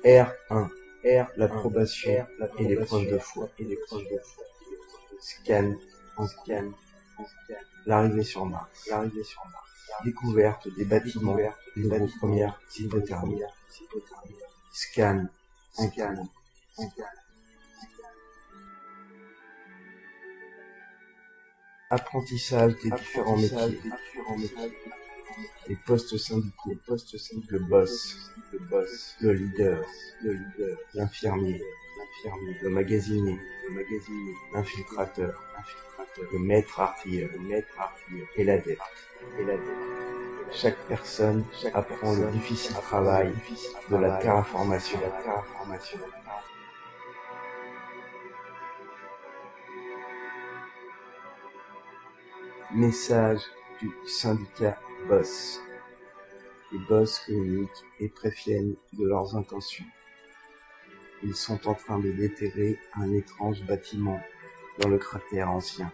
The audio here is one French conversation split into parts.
R1. L'approbation et l'épreuve de foi. Scan. L'arrivée sur Mars. Découverte des bâtiments de vos premières hypothermies. Scan. Apprentissage des différents métiers. Les postes syndiqués, le boss, le leader, l'infirmier, le magasinier, l'infiltrateur, le maître artilleur et l'adepte. Chaque personne apprend le difficile travail de la terraformation. Message du syndicat BOSS. Les boss communiquent et préviennent de leurs intentions. Ils sont en train de déterrer un étrange bâtiment dans le cratère ancien.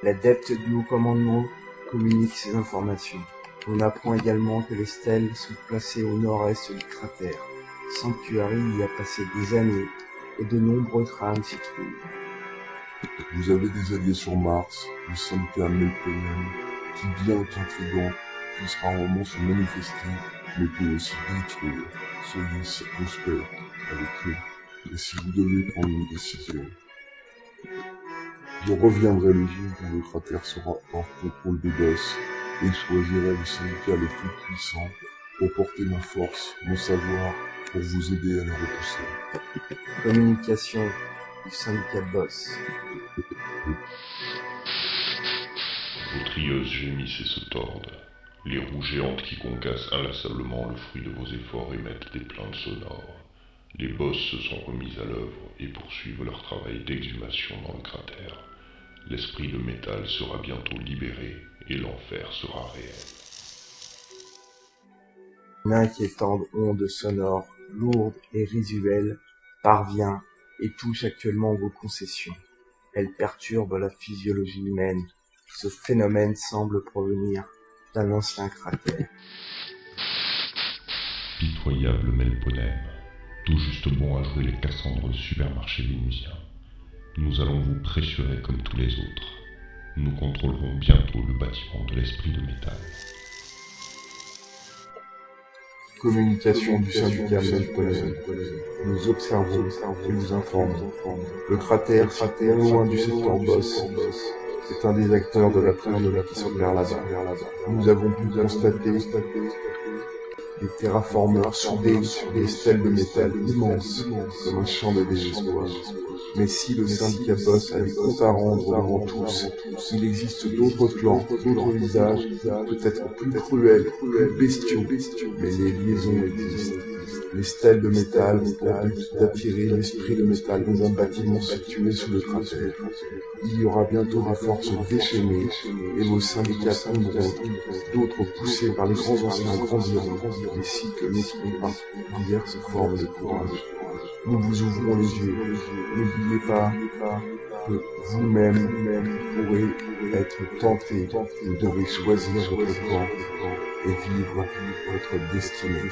L'adepte du haut commandement communique ces informations. On apprend également que les stèles sont placées au nord-est du cratère. Sanctuary y a passé des années et de nombreux crânes s'y trouvent. Vous avez des alliés sur Mars, le syndicat Melkonian, qui bien qu'intrigant, puisse par moments se manifester, mais peut aussi détruire. Soyez circonspects avec eux, et si vous devez prendre une décision, je reviendrai le jour où le cratère sera hors contrôle des boss, et je choisirai le syndicat le plus puissant pour porter ma force, mon savoir, pour vous aider à les repousser. Communication du syndicat BOSS. Vos trieuses gémissent et se tordent. Les roues géantes qui concassent inlassablement le fruit de vos efforts émettent des plaintes sonores. Les boss se sont remis à l'œuvre et poursuivent leur travail d'exhumation dans le cratère. L'esprit de métal sera bientôt libéré et l'enfer sera réel. Une inquiétante onde sonore, lourde et risuelle, parvient et touche actuellement vos concessions. Elle perturbe la physiologie humaine. Ce phénomène semble provenir d'un ancien cratère. Pitoyable Melponème, tout juste bon à jouer les Cassandres du supermarché vénusien. Nous allons vous pressurer comme tous les autres. Nous contrôlerons bientôt le bâtiment de l'esprit de métal. Communication du syndicat Melkonian. Nous observons et nous informons. Le cratère, situé loin du secteur BOSS, est un des acteurs de la tragédie qui s'opère là-bas. Nous avons pu constater des terraformeurs soudés sur des stèles de métal immenses, comme un champ de désespoir. Mais si le syndicat BOSS a des comptes à rendre devant tous, il existe d'autres clans, d'autres visages, peut-être plus cruels, plus bestiaux, mais les liaisons existent. Les stèles de métal ont pour but d'attirer l'esprit de métal dans un bâtiment situé sous le cratère. Il y aura bientôt des forces déchaînées, et vos syndicats tomberont, d'autres poussés par les grands anciens grandiront, des cycles naîtront par diverses formes de courage. Nous vous ouvrons les yeux. N'oubliez pas que vous-même pourrez être tenté. Vous devez choisir votre camp et vivre votre destinée.